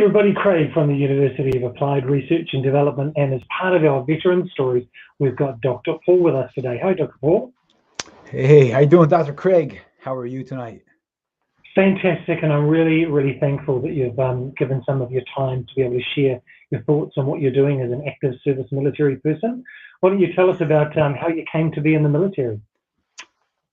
everybody, Craig from the University of Applied Research and Development, and as part of our veteran stories, we've got Dr. Paul with us today. Hi, Dr. Paul. Hey, how you doing, Dr. Craig? How are you tonight? Fantastic, and I'm really, really thankful that you've given some of your time to be able to share your thoughts on what you're doing as an active service military person. Why don't you tell us about how you came to be in the military?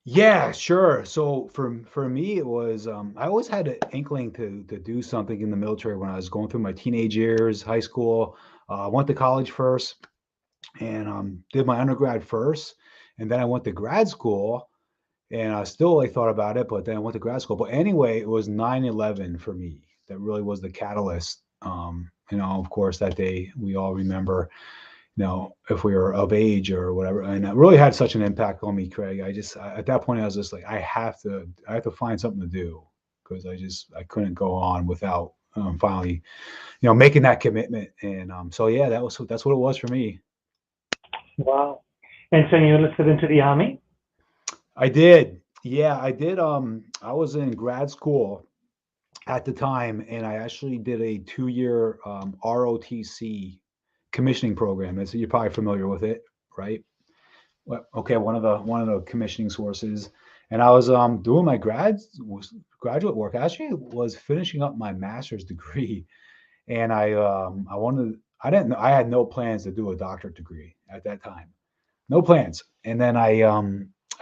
Yeah, sure. So for me, it was I always had an inkling to do something in the military when I was going through my teenage years, high school. Went to college first and did my undergrad first, and then I went to grad school. And I still thought about it, but then I went to grad school. But anyway, it was 9/11 for me that really was the catalyst. Of course, that day we all remember, if we were of age or whatever. And it really had such an impact on me, Craig. At that point, I was just like, I have to find something to do because I couldn't go on without finally, making that commitment. And so, yeah, that's what it was for me. Wow. And so you enlisted into the Army? I did. Yeah, I did. I was in grad school at the time, and I actually did a 2-year ROTC commissioning program. And so you're probably familiar with it, right? Well, okay, one of the commissioning sources. And I was doing my graduate work. I actually was finishing up my master's degree, and I had no plans to do a doctorate degree at that time. No plans. And then I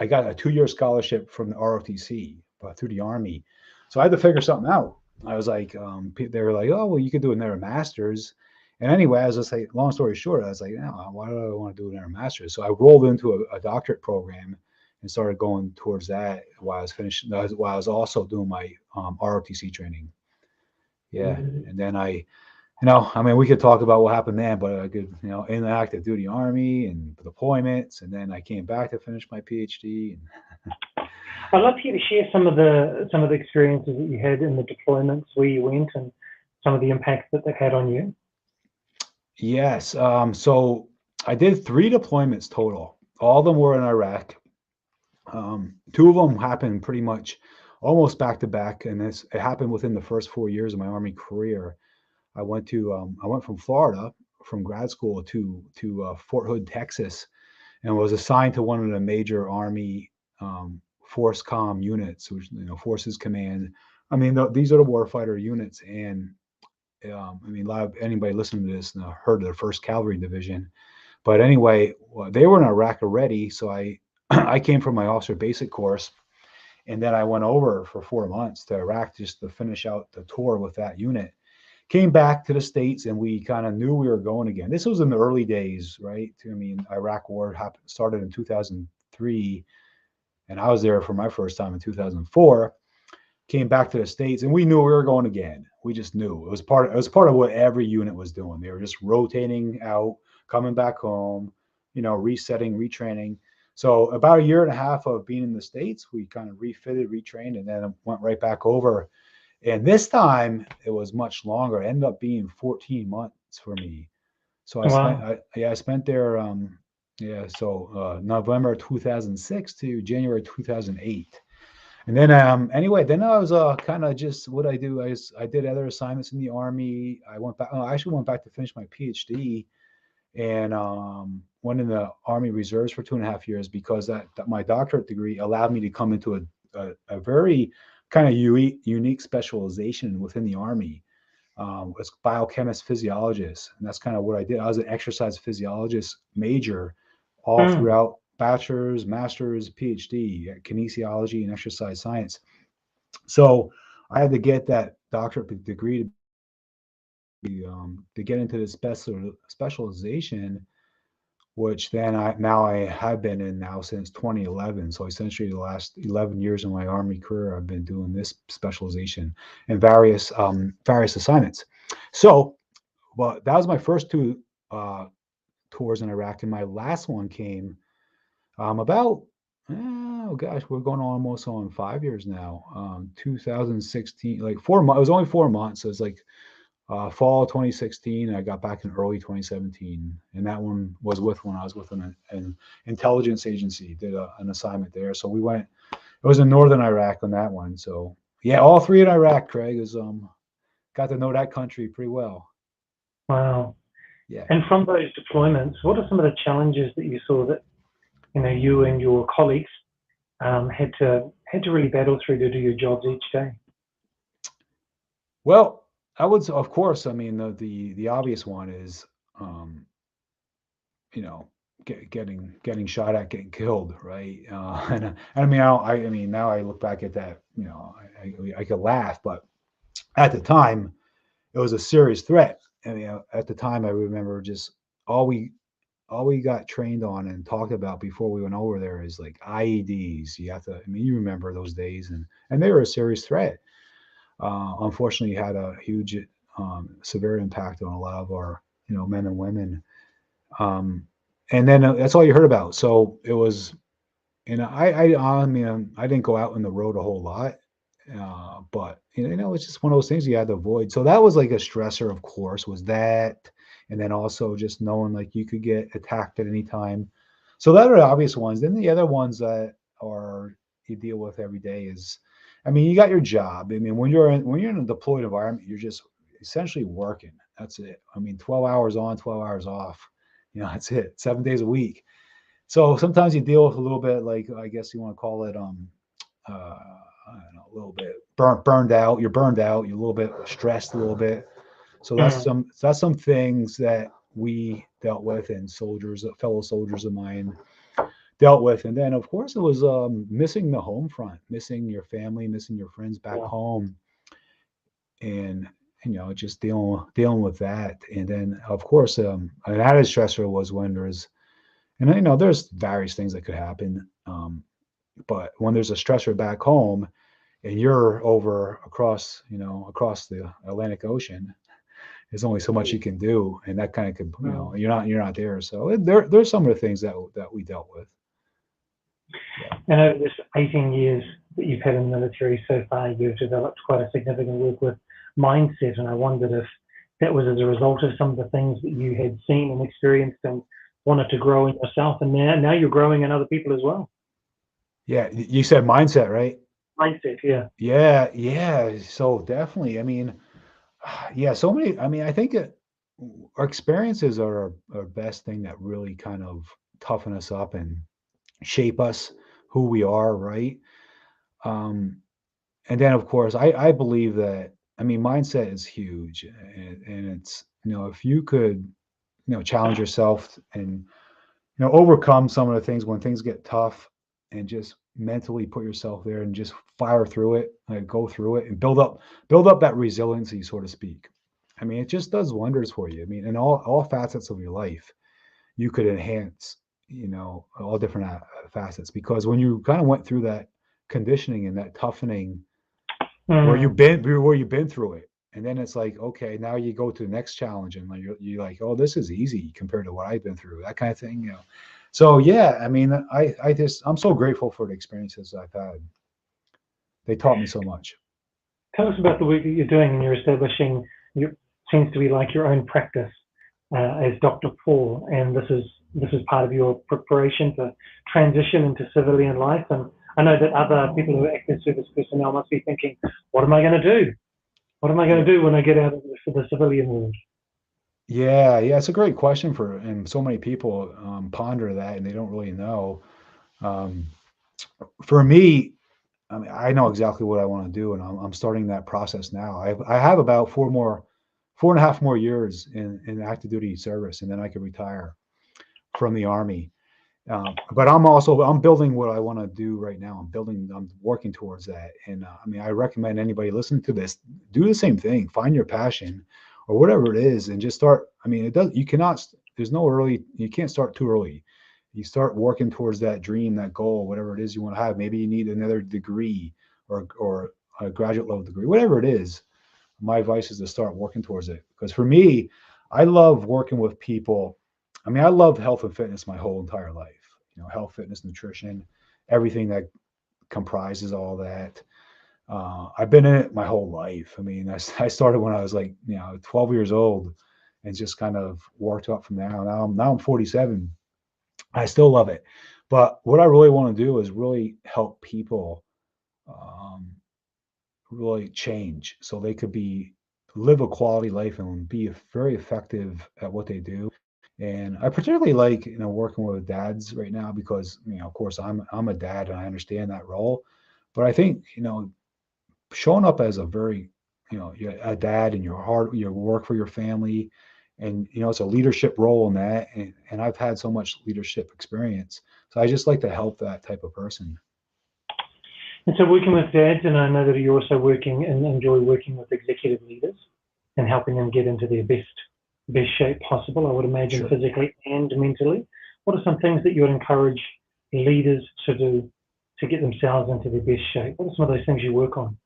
got a 2-year scholarship from the ROTC through the Army. So I had to figure something out. I was like, they were like, oh, well, you could do another master's. And anyway, I was just like, long story short, I was like, no, why do I want to do another master's? So I rolled into a doctorate program and started going towards that while I was also doing my ROTC training. Yeah. And then we could talk about what happened then, but I could, in the active duty Army and deployments, and then I came back to finish my PhD. I'd love for you to share some of the experiences that you had in the deployments where you went and some of the impacts that they've had on you. Yes. So I did 3 deployments total. All of them were in Iraq. 2 of them happened pretty much almost back to back, and it happened within the first 4 years of my Army career. I went from Florida from grad school to Fort Hood, Texas, and was assigned to one of the major Army Force Com units, which Forces Command. I mean, these are the warfighter units, and a lot of anybody listening to this heard of the First Cavalry Division. But anyway, they were in Iraq already, so I I came from my officer basic course, and then I went over for 4 months to Iraq just to finish out the tour with that unit. Came back to the States, and we kind of knew we were going again. This was in the early days, right? Iraq War started in 2003, and I was there for my first time in 2004. Came back to the States, and we knew we were going again. We just knew it was part of what every unit was doing. They were just rotating out, coming back home, resetting, retraining. So about a year and a half of being in the States, we kind of refitted, retrained, and then went right back over. And this time it was much longer. It ended up being 14 months for me. So I spent there, November 2006 to January 2008. And then then I was kind of just what I do. I did other assignments in the Army. I actually went back to finish my PhD, and went in the Army Reserves for 2.5 years because that my doctorate degree allowed me to come into a very kind of unique specialization within the Army. It's biochemist physiologist, and that's kind of what I did. I was an exercise physiologist major all throughout bachelor's, master's, PhD, kinesiology and exercise science. So I had to get that doctorate degree to get into this specialization, which then I have been in now since 2011. So essentially the last 11 years of my Army career, I've been doing this specialization in various assignments. So, well, that was my first 2 tours in Iraq, and my last one came about, we're going almost on 5 years now. 2016, like 4 months. It was only 4 months. So it's like fall 2016. I got back in early 2017, and that one was when I was with an intelligence agency. Did an assignment there. So we went. It was in northern Iraq on that one. So yeah, all 3 in Iraq. Craig is got to know that country pretty well. Wow. Yeah. And from those deployments, what are some of the challenges that you saw that you and your colleagues had to really battle through to do your jobs each day? Well, I would, of course, I mean, the obvious one is, um, you know, getting shot at, getting killed, right? And I mean, I mean, now I look back at that, I could laugh, but at the time, it was a serious threat. I mean, at the time, I remember just all we all we got trained on and talked about before we went over there is like IEDs. You have to, I mean, you remember those days, and they were a serious threat. Unfortunately, had a huge, severe impact on a lot of our, men and women. Um, and then that's all you heard about. So it was, and I mean, I didn't go out on the road a whole lot, but it's just one of those things you had to avoid. So that was like a stressor, of course, was that, and then also just knowing like you could get attacked at any time. So that are the obvious ones. Then the other ones that are you deal with every day is, I mean, you got your job. I mean, when you're in a deployed environment, you're just essentially working. That's it. I mean, 12 hours on, 12 hours off. That's it. 7 days a week. So sometimes you deal with a little bit like I guess you want to call it I don't know, a little bit burned out. You're burned out. You're a little bit stressed a little bit. So Mm. that's some things that we dealt with and fellow soldiers of mine dealt with. And then of course it was missing the home front, missing your family, missing your friends back Yeah. home, and just dealing with that. And then of course an added stressor was when there's and there's various things that could happen. But when there's a stressor back home and you're over across the Atlantic Ocean, there's only so much you can do, and that kind of could, Mm. you're not there. So there's some of the things that we dealt with. Yeah. And over this 18 years that you've had in the military so far, you've developed quite a significant work with mindset. And I wondered if that was as a result of some of the things that you had seen and experienced and wanted to grow in yourself. And now you're growing in other people as well. Yeah. You said mindset, right? Mindset, yeah. Yeah. Yeah. So definitely. I mean, yeah. So many. I mean, I think our experiences are our best thing that really kind of toughen us up and shape us who we are, right? Um, and then of course I believe that I mean mindset is huge, and it's if you could challenge yourself and overcome some of the things when things get tough and just mentally put yourself there and just fire through it, like go through it and build up that resiliency, so to speak. I mean it just does wonders for you. I mean in all facets of your life you could enhance all different facets, because when you kind of went through that conditioning and that toughening Mm. where you've been through it, and then it's like okay, now you go to the next challenge and like you're like, oh, this is easy compared to what I've been through, that kind of thing. So yeah, I mean I'm so grateful for the experiences I've had. They taught me so much. Tell us about the work that you're doing and you're establishing, your seems to be like your own practice as Dr. Paul, and this is part of your preparation to transition into civilian life. And I know that other people who are active service personnel must be thinking, what am I going to do? What am I going Yeah, to do when I get out of the civilian world? yeah, it's a great question and so many people ponder that and they don't really know. um, for me, I mean, I know exactly what I want to do, and I'm starting that process now. I have about 4.5 more years in active duty service, and then I could retire from the Army. But I'm building what I want to do right now. I'm working towards that. And I mean, I recommend anybody listening to this do the same thing. Find your passion or whatever it is, and just start. I mean, it does. You cannot. There's no early. You can't start too early. You start working towards that dream, that goal, whatever it is you want to have. Maybe you need another degree or a graduate level degree, whatever it is. My advice is to start working towards it, because for me, I love working with people. I mean, I love health and fitness my whole entire life. Health, fitness, nutrition, everything that comprises all that. I've been in it my whole life. I mean, I started when I was like 12 years old, and just kind of worked up from there. Now I'm 47. I still love it, but what I really want to do is really help people um, really change so they could be live a quality life and be very effective at what they do. And I particularly like, working with dads right now because, of course, I'm a dad and I understand that role. But I think, showing up as a very, you're a dad and your work for your family, and it's a leadership role in that. And I've had so much leadership experience, so I just like to help that type of person. And so working with dads, and I know that you're also working and enjoy working with executive leaders and helping them get into their best shape possible, I would imagine, Sure. physically and mentally. What are some things that you would encourage leaders to do to get themselves into their best shape? What are some of those things you work on?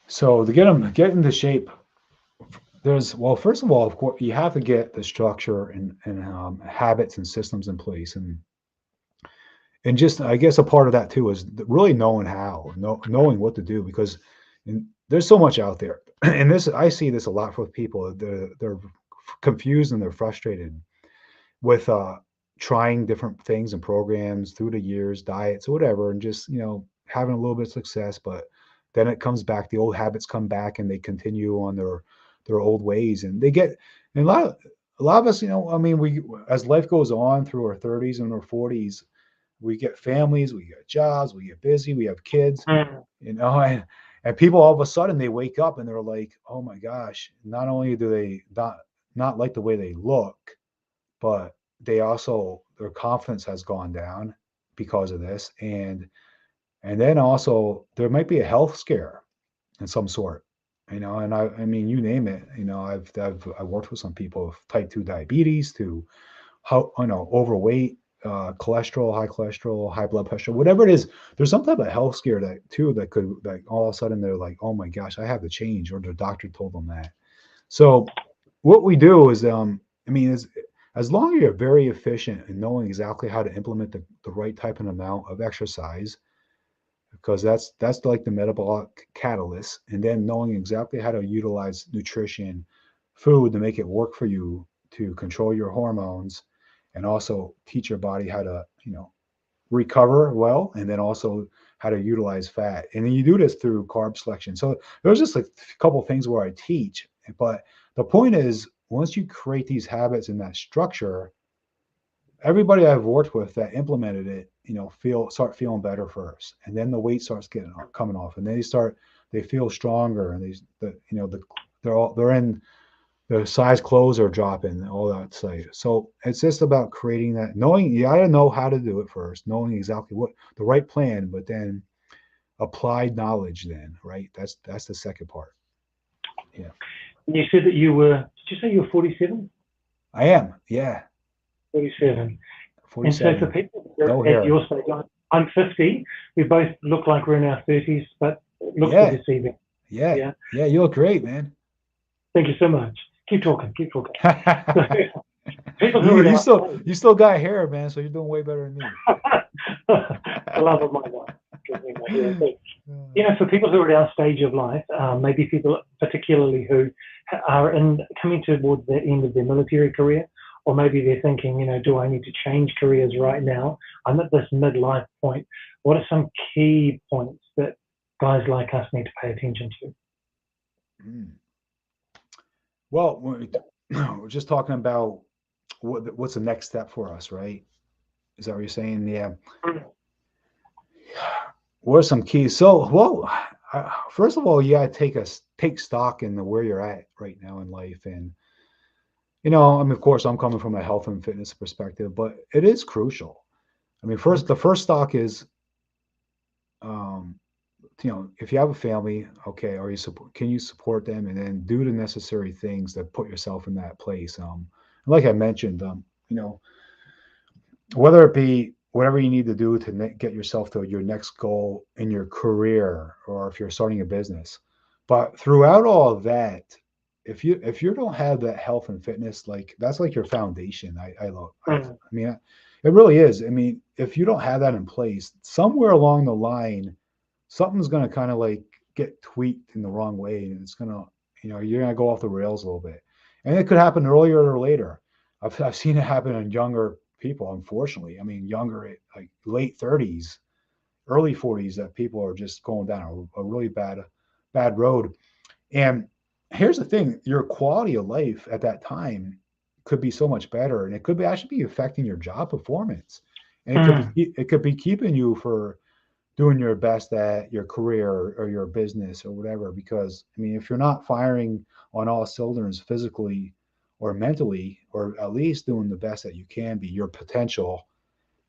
So to get into shape, well, first of all, of course, you have to get the structure and habits and systems in place, and just, I guess, a part of that too is really knowing what to do, because there's so much out there. And this, I see this a lot with people. They're confused and they're frustrated with trying different things and programs through the years, diets or whatever, and just, having a little bit of success, but then it comes back, the old habits come back and they continue on their old ways, and they get, and a lot of us, I mean, we, as life goes on through our 30s and our 40s, we get families, we get jobs, we get busy, we have kids, Mm. and people all of a sudden they wake up and they're like, oh my gosh, not only do they not like the way they look, but they also, their confidence has gone down because of this. And then also there might be a health scare in some sort, and I mean, you name it, I've worked with some people with type 2 diabetes, to how, overweight, high cholesterol, high blood pressure, whatever it is. There's some type of health scare that too, that could, like, all of a sudden they're like, oh my gosh, I have to change, or their doctor told them that. So what we do is, I mean, as long as you're very efficient in knowing exactly how to implement the right type and amount of exercise, because that's like the metabolic catalyst, and then knowing exactly how to utilize nutrition, food, to make it work for you, to control your hormones, and also teach your body how to, recover well, and then also how to utilize fat. And then you do this through carb selection. So there's just like a couple of things where I teach, but the point is, once you create these habits and that structure, everybody I've worked with that implemented it, start feeling better first, and then the weight starts coming off, and they feel stronger, and they're in, the size clothes are dropping, all that say. So it's just about creating that, knowing, you gotta know how to do it first, knowing exactly what the right plan, but then applied knowledge then, right? That's the second part. Yeah. And you said that did you say you were 47? I am. Yeah. 47. And so for 47. people No at hair. your stage, I'm 50. We both look like we're in our 30s, but it looks good Yeah. to see them. Yeah. Yeah. Yeah. You look great, man. Thank you so much. Keep talking. Keep talking. People who you are you our still stage, you still got hair, man. So you're doing way better than me. the love of my life, gives me my hair. But, for people who are at our stage of life, maybe people particularly who are coming towards the end of their military career, or maybe they're thinking, do I need to change careers right now? I'm at this midlife point. What are some key points that guys like us need to pay attention to? Mm. Well, we're just talking about what's the next step for us, right? Is that what you're saying? Yeah. What are some keys? So, well, first of all, you gotta take stock in where you're at right now in life, and I mean, of course, I'm coming from a health and fitness perspective, but it is crucial. I mean, the first stock is, um, if you have a family, okay, can you support them, and then do the necessary things that put yourself in that place. Like I mentioned, whether it be whatever you need to do to get yourself to your next goal in your career, or if you're starting a business. But throughout all of that, if you don't have that health and fitness, like, that's like your foundation. Mm. I mean, it really is. I mean, if you don't have that in place, somewhere along the line, something's going to kind of like get tweaked in the wrong way, and it's going to, you're going to go off the rails a little bit. And it could happen earlier or later. I've seen it happen in younger people, unfortunately. I mean, younger, like late 30s, early 40s, that people are just going down a really bad road. And here's the thing, your quality of life at that time could be so much better, and it could be actually be affecting your job performance, and Mm, it could be keeping you for doing your best at your career or your business or whatever. Because I mean, if you're not firing on all cylinders physically or mentally, or at least doing the best that you can be, your potential,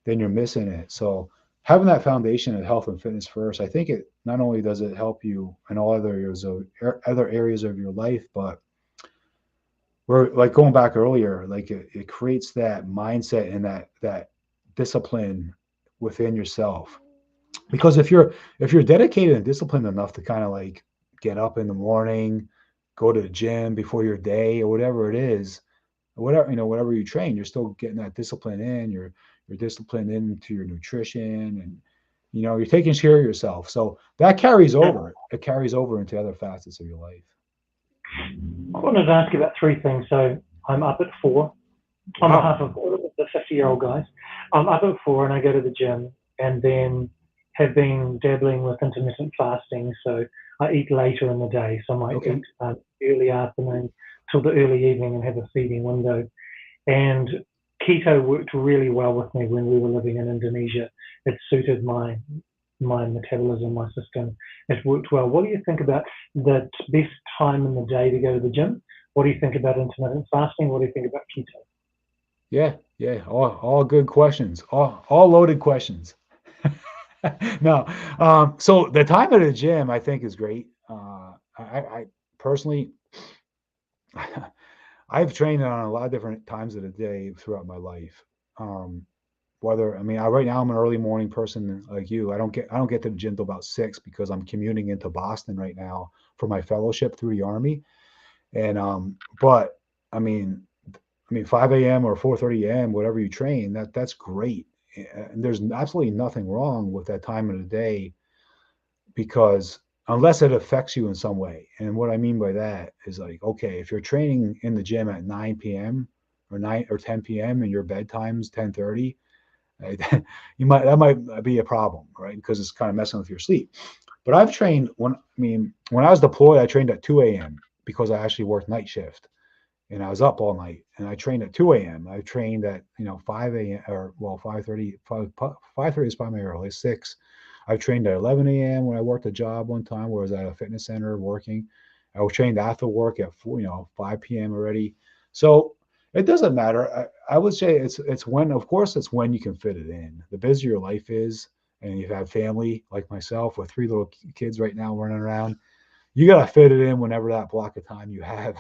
then you're missing it. So having that foundation of health and fitness first, I think it not only does it help you in all other areas of your life, but we're like going back earlier, like it creates that mindset and that discipline within yourself. Because if you're dedicated and disciplined enough to kind of like get up in the morning, go to the gym before your day or whatever it is, whatever whatever you train, you're still getting that discipline in. You're disciplined into your nutrition, and you're taking care of yourself. So that carries yeah. over. It carries over into other facets of your life. I wanted to ask you about three things. So I'm up at 4 on Wow. behalf of all of the 50-year-old guys. I'm up at 4 and I go to the gym and then have been dabbling with intermittent fasting. So I eat later in the day. So I might Okay. eat early afternoon till the early evening and have a feeding window. And keto worked really well with me when we were living in Indonesia. It suited my metabolism, my system. It worked well. What do you think about the best time in the day to go to the gym? What do you think about intermittent fasting? What do you think about keto? Yeah. Yeah. All good questions. All loaded questions. No. So the time at the gym, I think, is great. I personally, I've trained on a lot of different times of the day throughout my life. Um, Whether I mean, right now I'm an early morning person like you. I don't get to the gym till about 6 because I'm commuting into Boston right now for my fellowship through the Army. And but I mean, 5 a.m. or 4:30 a.m. whatever you train, that's great. And there's absolutely nothing wrong with that time of the day, because unless it affects you in some way. And what I mean by that is, like, okay, if you're training in the gym at 9 p.m. or 9 or 10 p.m. and your bedtime's 10:30, right, that might be a problem, right? Because it's kind of messing with your sleep. But I've trained when I was deployed, I trained at 2 a.m. because I actually worked night shift and I was up all night, and I trained at 2 a.m. I trained at 5 a.m. or well 5:30, 5:30 is probably early, 6. I trained at 11 a.m. when I worked a job one time where I was at a fitness center working. I was trained after work at 5 p.m. already. So it doesn't matter. I would say it's when, of course, it's when you can fit it in. The busier your life is, and you've had family like myself with 3 little kids right now running around, you got to fit it in whenever that block of time you have.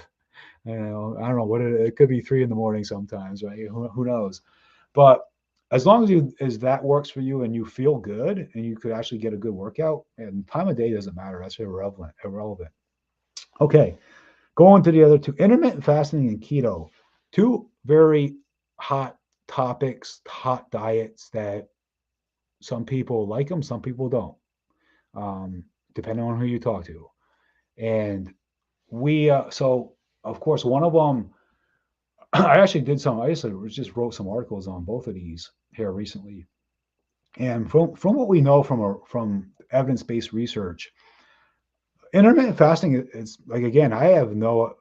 I don't know what it could be 3 in the morning sometimes, right? Who knows? But as long as that works for you and you feel good and you could actually get a good workout, and time of day doesn't matter. That's irrelevant. Irrelevant. Okay, going to the other two: intermittent fasting and keto. Two very hot topics, hot diets that some people like them, some people don't, depending on who you talk to. And so of course, one of them, I actually did some. I just wrote some articles on both of these here recently, and from what we know from evidence based research, intermittent fasting is like, again, I have no,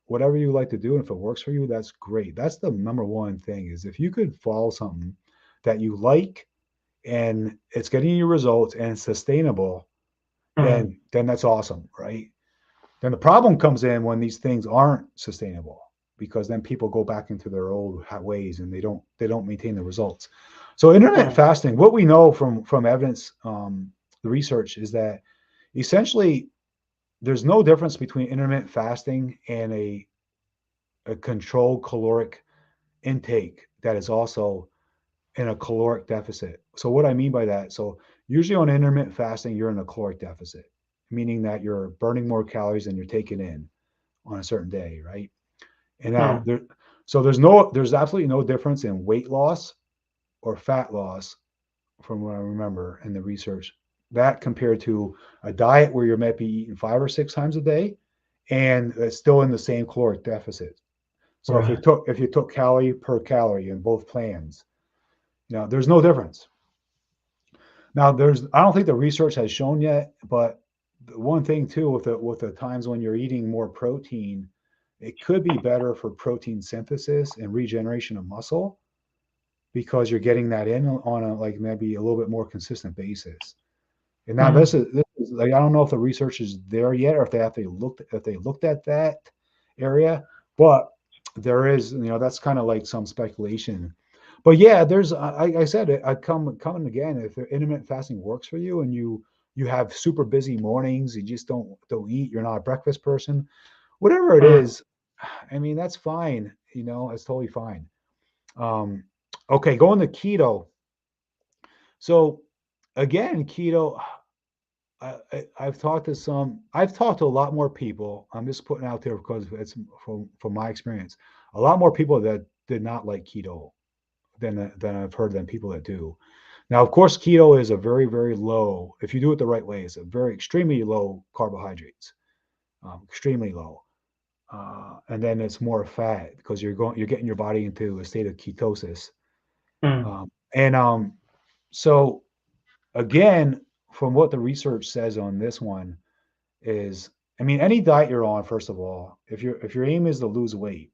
whatever you like to do, and if it works for you, that's great. That's the number one thing, is if you could follow something that you like and it's getting you results and it's sustainable, Mm, then that's awesome, right? Then the problem comes in when these things aren't sustainable, because then people go back into their old ways and they don't maintain the results. So intermittent mm, fasting, what we know from evidence, the research, is that essentially there's no difference between intermittent fasting and a controlled caloric intake that is also in a caloric deficit. So what I mean by that, so usually on intermittent fasting, you're in a caloric deficit, meaning that you're burning more calories than you're taking in on a certain day, right? And now mm, there's absolutely no difference in weight loss or fat loss, from what I remember in the research, that compared to a diet where you're maybe eating 5 or 6 times a day and it's still in the same caloric deficit. So right. if you took calorie per calorie in both plans, there's no difference. Now, I don't think the research has shown yet, but the one thing too with the times when you're eating more protein, it could be better for protein synthesis and regeneration of muscle because you're getting that in on a like maybe a little bit more consistent basis. And now Mm. this is like I don't know if the research is there yet or if they looked at that area, but there is that's kind of like some speculation. But yeah, there's I said I coming again. If intermittent fasting works for you and you have super busy mornings, you just don't eat, you're not a breakfast person, whatever it Mm. is, I mean that's fine. It's totally fine. Um, okay, going to keto. So again, keto. I've talked to a lot more people. I'm just putting out there because it's from my experience. A lot more people that did not like keto than I've heard than people that do. Now, of course, keto is a very, very low, if you do it the right way, it's a very extremely low carbohydrates, extremely low. And then it's more fat because you're getting your body into a state of ketosis. Mm. And so again, from what the research says on this one is, I mean, any diet you're on, first of all, if your aim is to lose weight,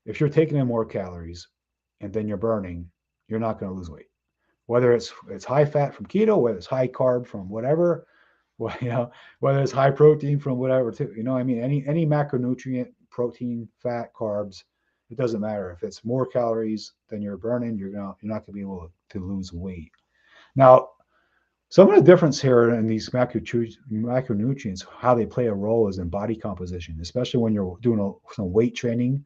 if you're taking in more calories and then you're burning, you're not going to lose weight. Whether it's high fat from keto, whether it's high carb from whatever, well, whether it's high protein from whatever too. I mean, any macronutrient, protein, fat, carbs, it doesn't matter. If it's more calories than you're burning, you're not going to be able to lose weight. Now, some of the difference here in these macronutrients, how they play a role is in body composition, especially when you're doing some weight training,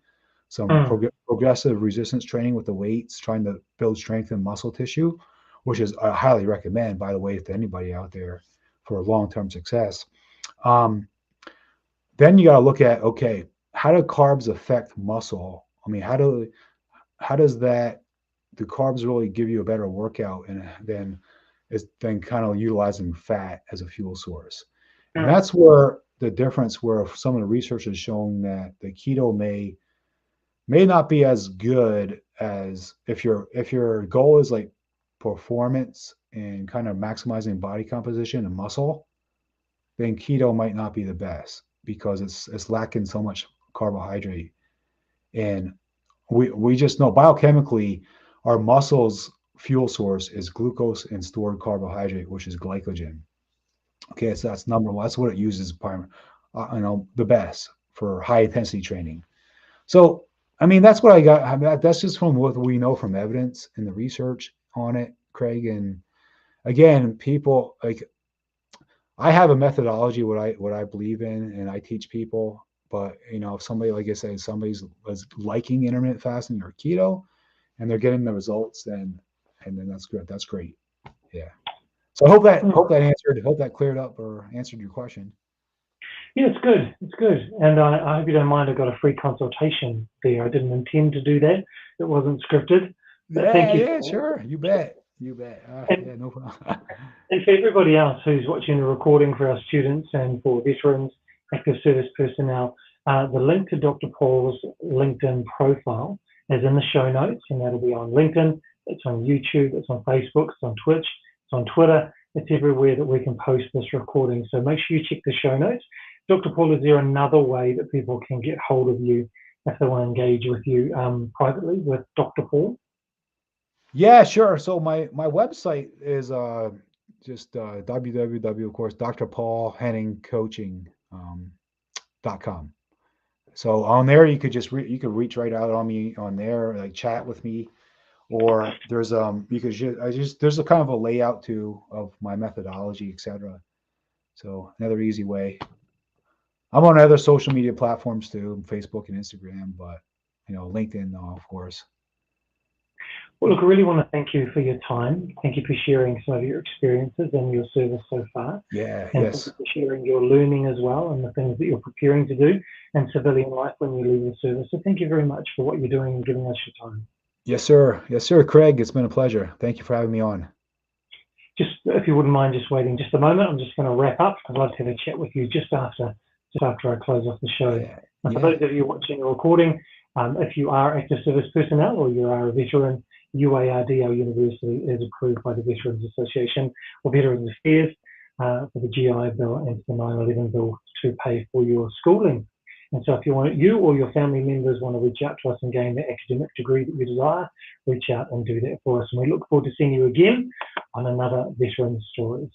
some Mm. progressive resistance training with the weights, trying to build strength and muscle tissue, which is I highly recommend, by the way, to anybody out there for long-term success. Um, then you got to look at, okay, how do carbs affect muscle? I mean, how does do carbs really give you a better workout and than kind of utilizing fat as a fuel source? And Mm. that's where the difference where some of the research is showing that the keto may not be as good as if your goal is like performance and kind of maximizing body composition and muscle, then keto might not be the best because it's lacking so much carbohydrate. And we just know biochemically our muscles fuel source is glucose and stored carbohydrate, which is glycogen. Okay, so that's number one. That's what it uses the best for high intensity training. So I mean that's what I got. I mean, that's just from what we know from evidence and the research on it, Craig. And again, people like I have a methodology what I believe in, and I teach people. But if somebody, like I said, somebody's was liking intermittent fasting or keto, and they're getting the results, then that's good. That's great. Yeah. So I hope that Mm. hope that cleared up or answered your question. Yeah, it's good. It's good. And I hope you don't mind. I got a free consultation there. I didn't intend to do that. It wasn't scripted. But thank Yeah, you yeah, for that. sure. You bet. You bet. And, Yeah, no problem. and for everybody else who's watching the recording, for our students and for veterans, active service personnel, the link to Dr. Paul's LinkedIn profile is in the show notes, and that'll be on LinkedIn. It's on YouTube. It's on Facebook. It's on Twitch. It's on Twitter. It's everywhere that we can post this recording. So make sure you check the show notes. Dr. Paul, is there another way that people can get hold of you if they want to engage with you privately with Dr. Paul? Yeah, sure. So my website is just www, of course, Dr. Paul Henning Coaching .com. So on there, you could you could reach right out on me on there, like chat with me, or there's you could there's a kind of a layout too of my methodology, etc. So another easy way. I'm on other social media platforms too, Facebook and Instagram, but LinkedIn, of course. Well, look, I really want to thank you for your time. Thank you for sharing some of your experiences and your service so far. Yeah. And thank Yes. you for sharing your learning as well and the things that you're preparing to do in civilian life when you leave the service. So thank you very much for what you're doing and giving us your time. Yes, sir. Yes, sir. Craig, it's been a pleasure. Thank you for having me on. Just if you wouldn't mind just waiting just a moment, I'm just going to wrap up. I'd love to have a chat with you just after I close off the show. Yeah. And for Yeah. those of you watching the recording, if you are active service personnel or you are a veteran, UARD, our university, is approved by the Veterans Association or Veterans Affairs. for the GI Bill and the 9/11 bill to pay for your schooling. And so if you or your family members want to reach out to us and gain the academic degree that you desire, reach out and do that for us. And we look forward to seeing you again on another Veteran Stories.